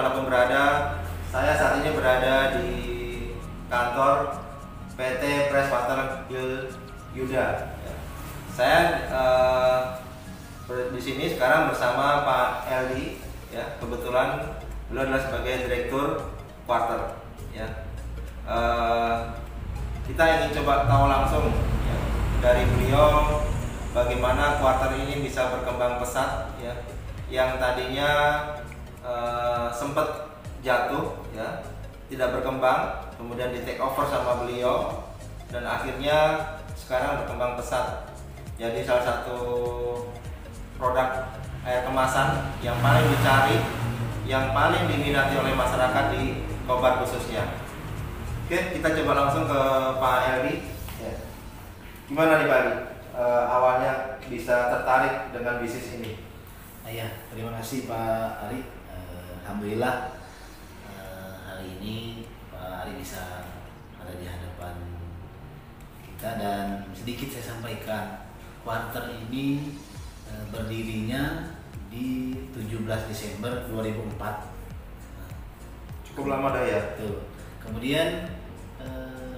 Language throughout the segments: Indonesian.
dimanapun berada, saya saat ini berada di kantor PT Presswater Yuda. Saya di sini sekarang bersama Pak Eldi, ya. Kebetulan beliau adalah sebagai direktur quarter, ya. Kita ingin coba tahu langsung, ya, dari beliau bagaimana quarter ini bisa berkembang pesat, ya. Yang tadinya sempat jatuh, ya, tidak berkembang, kemudian di take over sama beliau, dan akhirnya sekarang berkembang pesat. Jadi salah satu produk air kemasan yang paling dicari, yang paling diminati oleh masyarakat di Kobar khususnya. Oke, kita coba langsung ke Pak Eldi. Ya. Gimana nih Pak Eldi? Awalnya bisa tertarik dengan bisnis ini? Ya, terima kasih Pak Ari. Alhamdulillah hari ini Pak Ari bisa ada di hadapan kita, dan sedikit saya sampaikan, quarter ini berdirinya di 17 Desember 2004. Cukup lama dah ya. Tuh. Kemudian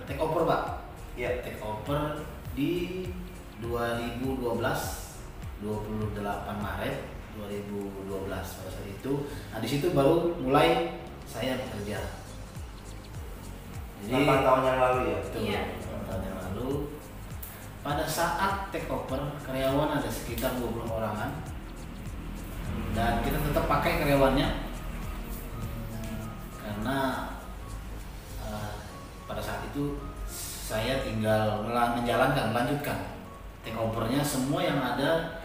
take over Pak. Ya. Take over di 2012, 28 Maret 2012 pada saat itu. Nah, di situ baru mulai saya bekerja. Jadi 8 tahun yang lalu ya. Betul, 8 tahun yang lalu. Pada saat take over, karyawan ada sekitar 20 orangan. Dan kita tetap pakai karyawannya. Karena pada saat itu saya tinggal melanjutkan take overnya. Semua yang ada,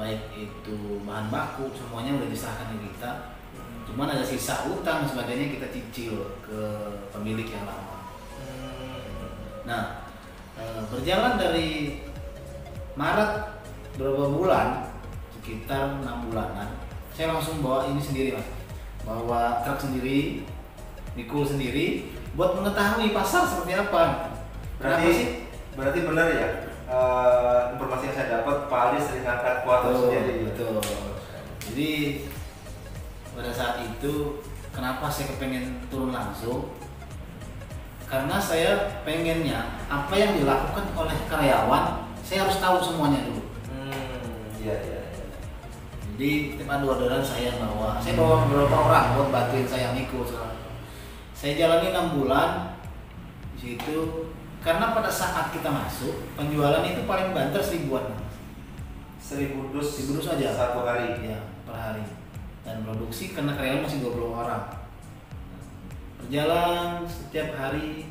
baik itu bahan baku, semuanya udah diserahkan ke kita. Cuman ada sisa utang sebagainya, kita cicil ke pemilik yang lama. Nah, berjalan dari Maret berapa bulan, sekitar 6 bulanan, saya langsung bawa ini sendiri Mas, bawa truk sendiri, mikul sendiri, buat mengetahui pasar seperti apa. Berarti benar ya, informasi yang saya dapat Pak Aldi sering angkat quarter sendiri. Betul. Jadi pada saat itu kenapa saya kepengen turun langsung? Karena saya pengennya apa yang dilakukan oleh karyawan, saya harus tahu semuanya dulu. Iya. Jadi tim adu-aduan saya bawa beberapa orang buat bantuin saya mikul. Saya jalani 6 bulan di situ, karena pada saat kita masuk penjualan itu paling banter 1000-an. 1000 dus aja satu hari. Ya, per hari. Dan produksi karena karyawan masih 20 orang. Berjalan setiap hari,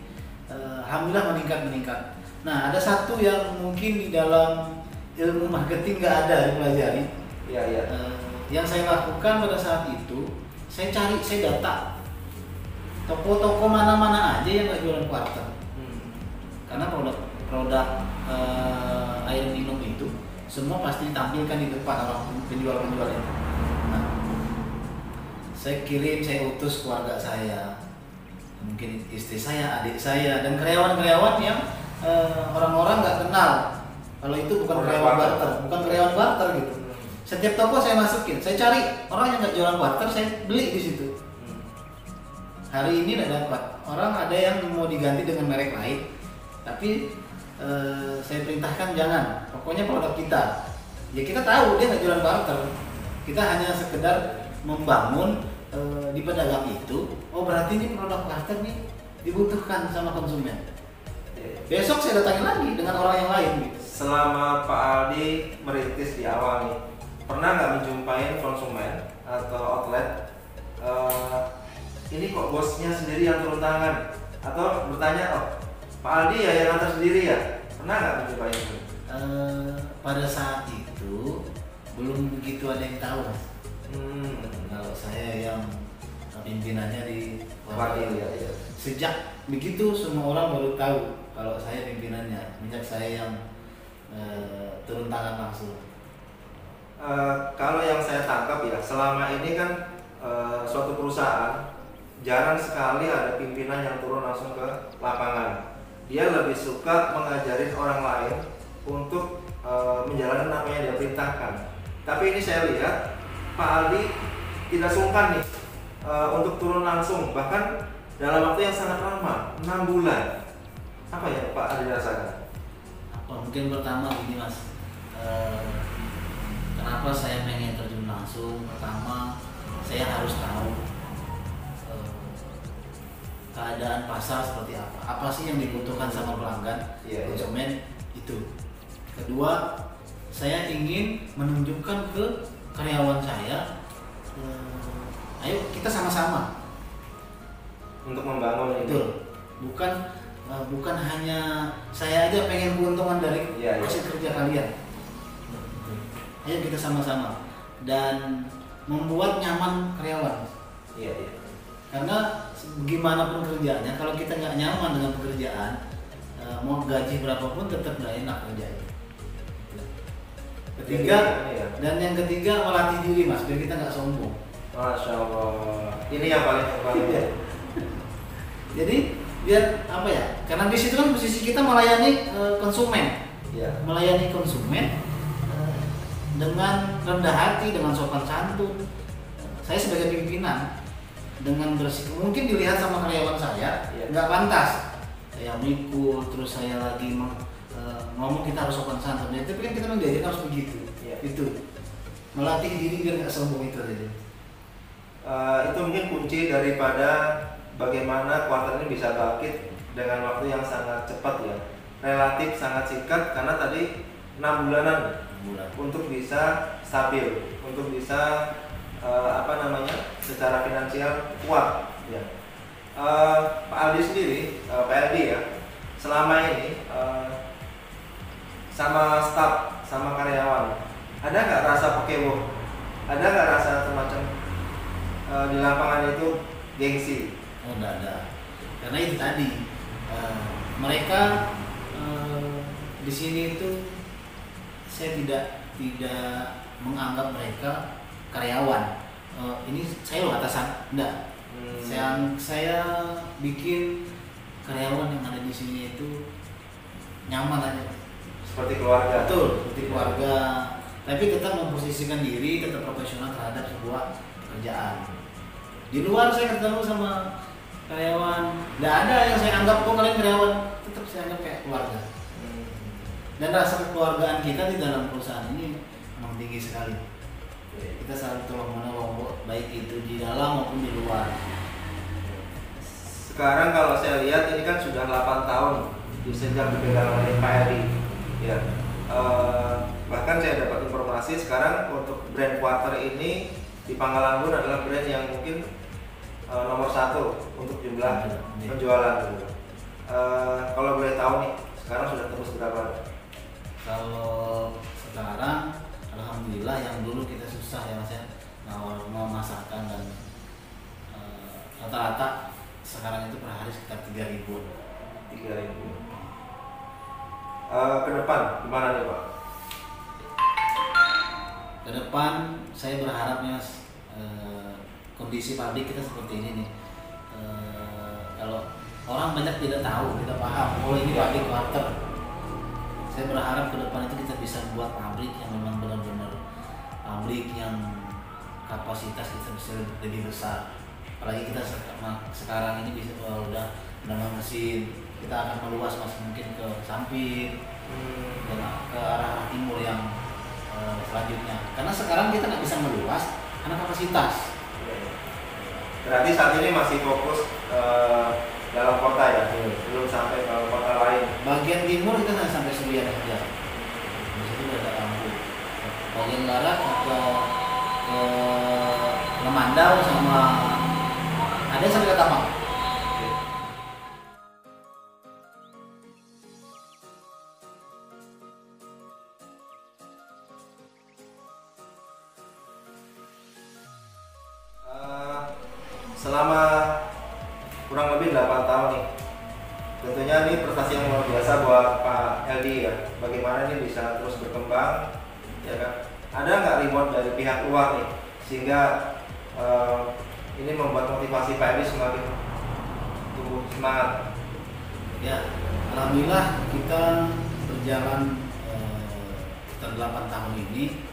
alhamdulillah meningkat. Nah, ada satu yang mungkin di dalam ilmu marketing nggak ada dipelajari. Iya. Yang saya lakukan pada saat itu, saya data toko-toko mana-mana aja yang nggak jualan quarter. Karena produk air minum itu semua pasti ditampilkan di depan orang penjual-penjual itu. Nah, saya utus keluarga saya, mungkin istri saya, adik saya, dan karyawan-karyawan yang orang-orang nggak kenal kalau itu bukan karyawan barter gitu. Setiap toko saya masukin, saya cari orang yang nggak jualan barter, saya beli di situ. Hari ini nggak dapat, orang ada yang mau diganti dengan merek lain, tapi saya perintahkan jangan, pokoknya produk kita. Ya kita tahu dia nggak jualan barter, kita hanya sekedar membangun di pedagang itu. Oh berarti ini produk barter nih dibutuhkan sama konsumen. Besok saya datangi lagi dengan orang yang lain gitu. Selama Pak Aldi merintis di awal nih, pernah nggak menjumpai konsumen atau outlet ini kok bosnya sendiri yang turun tangan, atau bertanya, oh Pak Aldi ya yang antar sendiri ya? Pernah nggak menjumpai itu? Pada saat itu belum begitu ada yang tahu Mas. Kalau saya yang pimpinannya di Wakil ya. Sejak begitu semua orang baru tahu kalau saya pimpinannya, sejak saya yang turun tangan langsung. Kalau yang saya tangkap ya, selama ini kan suatu perusahaan jarang sekali ada pimpinan yang turun langsung ke lapangan. Dia lebih suka mengajarin orang lain untuk menjalankan apa yang dia perintahkan. Tapi ini saya lihat Pak Aldi tidak sungkan nih untuk turun langsung, bahkan dalam waktu yang sangat lama, 6 bulan. Apa ya Pak Adi rasakan? Mungkin pertama gini Mas, kenapa saya pengen terjun langsung? Pertama, saya harus tahu keadaan pasar seperti apa sih yang dibutuhkan sama pelanggan, konsumen itu. Kedua, saya ingin menunjukkan ke karyawan saya, ayo kita sama-sama untuk membangun itu. Bukan hanya saya aja pengen keuntungan dari hasil kerja kalian. Ayo kita sama-sama dan membuat nyaman karyawan. Karena gimana pun kerjaannya, kalau kita nggak nyaman dengan pekerjaan, mau gaji berapapun tetap nggak enak kerjanya. Ketiga, dan yang ketiga melatih diri Mas, biar kita nggak sombong. Masya Allah, ini yang paling Jadi biar apa ya? Karena di situ kan posisi kita melayani konsumen, melayani konsumen dengan rendah hati, dengan sopan santun. Saya sebagai pimpinan dengan bersikap, mungkin dilihat sama karyawan saya nggak pantas, saya mikul, terus saya lagi ngomong kita harus sopan santun. Ya, tapi kan kita mengajar harus begitu. Itu melatih diri biar nggak sombong itu aja. Itu mungkin kunci daripada bagaimana kuartal ini bisa bangkit dengan waktu yang sangat cepat ya, relatif sangat singkat karena tadi 6 bulanan untuk bisa stabil, untuk bisa secara finansial kuat ya. Pak Aldi sendiri, Pak Aldi ya, selama ini sama staf, sama karyawan, ada nggak rasa pokewok? Ada nggak rasa semacam di lapangan itu gengsi? Oh, enggak ada. Karena itu tadi mereka di sini itu saya tidak menganggap mereka karyawan. Ini saya loh atasan, enggak. Saya bikin karyawan yang ada di sini itu nyaman aja. Seperti keluarga. Betul, seperti keluarga. Tapi tetap memposisikan diri, tetap profesional terhadap sebuah pekerjaan. Di luar saya ketemu sama karyawan, nggak ada yang saya anggap kok kalian karyawan, tetap saya anggap kayak keluarga. Dan rasa kekeluargaan kita di dalam perusahaan ini memang tinggi sekali. Kita saling tolong menolong, baik itu di dalam maupun di luar. Sekarang kalau saya lihat ini kan sudah 8 tahun di sejak dipegang oleh Pak Edi. Ya. Bahkan saya dapat informasi sekarang untuk brand Quarter ini di Pangkalanggun adalah brand yang mungkin nomor 1 untuk jumlah penjualan. Kalau boleh tahu nih, sekarang sudah tembus berapa? Kalau sekarang, alhamdulillah, yang dulu kita susah ya Mas ya, mau masakan dan rata-rata sekarang itu per hari sekitar 3.000. Ke depan gimana nih Pak? Ke depan saya berharapnya Mas, kondisi pabrik kita seperti ini nih. Kalau orang banyak tidak tahu, tidak paham, oh ini pabrik Quarter. Saya berharap ke depan itu kita bisa buat pabrik yang memang benar-benar pabrik yang kapasitas kita bisa lebih besar. Apalagi kita sekarang ini bisa udah menambah mesin, kita akan meluas Mas, mungkin ke Sampit dan ke arah timur yang selanjutnya. Karena sekarang kita nggak bisa meluas karena kapasitas. Berarti saat ini masih fokus dalam kota ya, belum sampai ke kota lain. Bagian timur kita hanya sampai Suryana saja. Di situ ada Lampung. Bagian barat ke Lemandau sama ada sampai ke Tamang. Selama kurang lebih 8 tahun nih, tentunya ini prestasi yang luar biasa buat Pak Eldi ya. Bagaimana ini bisa terus berkembang, ya kan? Ada nggak reward dari pihak luar nih, sehingga ini membuat motivasi Pak Eldi semakin tumbuh semangat? Ya, alhamdulillah kita berjalan setelah 8 tahun ini,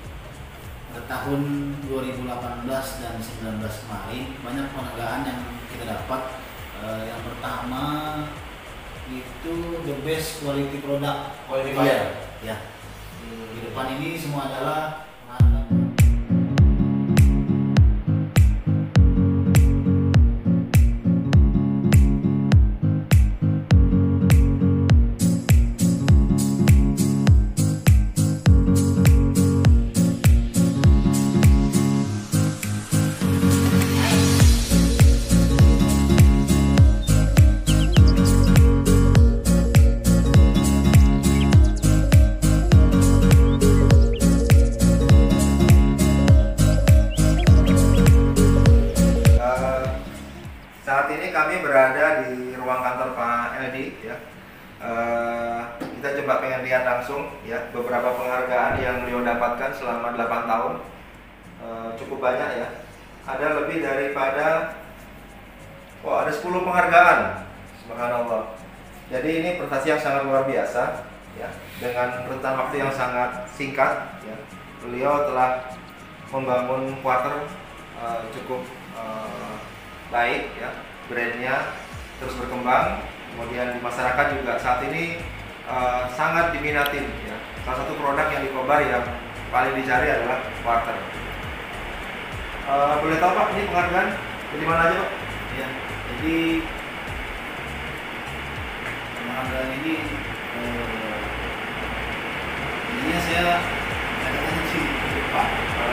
tahun 2018 dan 19 kemarin banyak penghargaan yang kita dapat. Yang pertama itu the best quality product. Qualifier. Ya. Di depan ini semua adalah penghargaan. Saat ini kami berada di ruang kantor Pak Eldi ya. Kita coba pengen lihat langsung ya beberapa penghargaan yang beliau dapatkan selama 8 tahun. Cukup banyak ya. Ada lebih daripada ada 10 penghargaan. Subhanallah. Jadi ini prestasi yang sangat luar biasa ya. Dengan rentan waktu yang sangat singkat ya. Beliau telah membangun quarter cukup baik ya, brandnya terus berkembang, kemudian di masyarakat juga saat ini sangat diminati ya. Salah satu produk yang di Kobar yang paling dicari adalah quarter. Boleh tahu Pak, ini penghargaan dari mana aja Pak? Ya, jadi penghargaan ini intinya saya katakan sih Pak.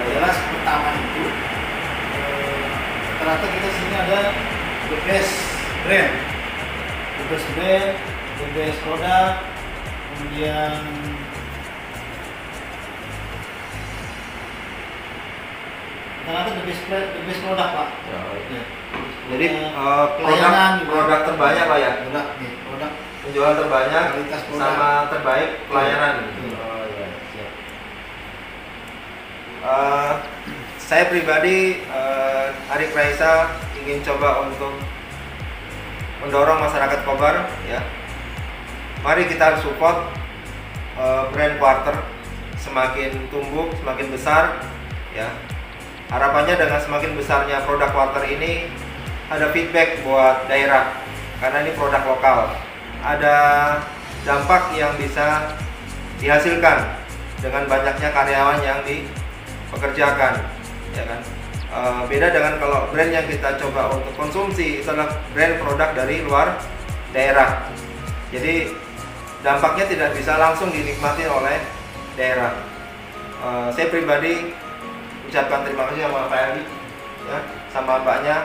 Jelas pertama itu rata kita sini ada the best brand, the best produk, kemudian rata the best produk Pak. Ya. Ya. Jadi pelayanan produk terbanyak Pak ya? Produk Penjualan terbanyak kualitas produk sama terbaik pelayanan. Ya. Siap. Saya pribadi Arik Raisa ingin coba untuk mendorong masyarakat Kobar ya. Mari kita support brand quarter semakin tumbuh, semakin besar ya. Harapannya dengan semakin besarnya produk quarter ini ada feedback buat daerah karena ini produk lokal. Ada dampak yang bisa dihasilkan dengan banyaknya karyawan yang dipekerjakan ya kan. Beda dengan kalau brand yang kita coba untuk konsumsi itu adalah brand produk dari luar daerah. Jadi dampaknya tidak bisa langsung dinikmati oleh daerah. Saya pribadi ucapkan terima kasih sama Pak Erdi ya, sama Mbaknya.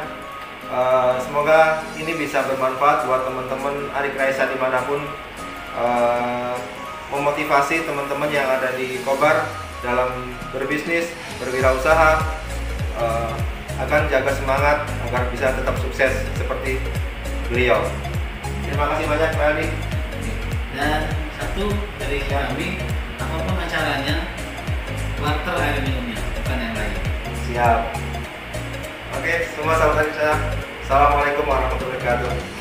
Semoga ini bisa bermanfaat buat teman-teman Arik Raisa dimanapun, memotivasi teman-teman yang ada di Kobar dalam berbisnis, berwirausaha, akan jaga semangat agar bisa tetap sukses seperti beliau. Terima kasih banyak Pak Aldi. Dan satu dari kami, apapun acaranya, quarter air minumnya, bukan yang lain. Siap. Oke, semua sahabat saya. Assalamualaikum warahmatullahi wabarakatuh.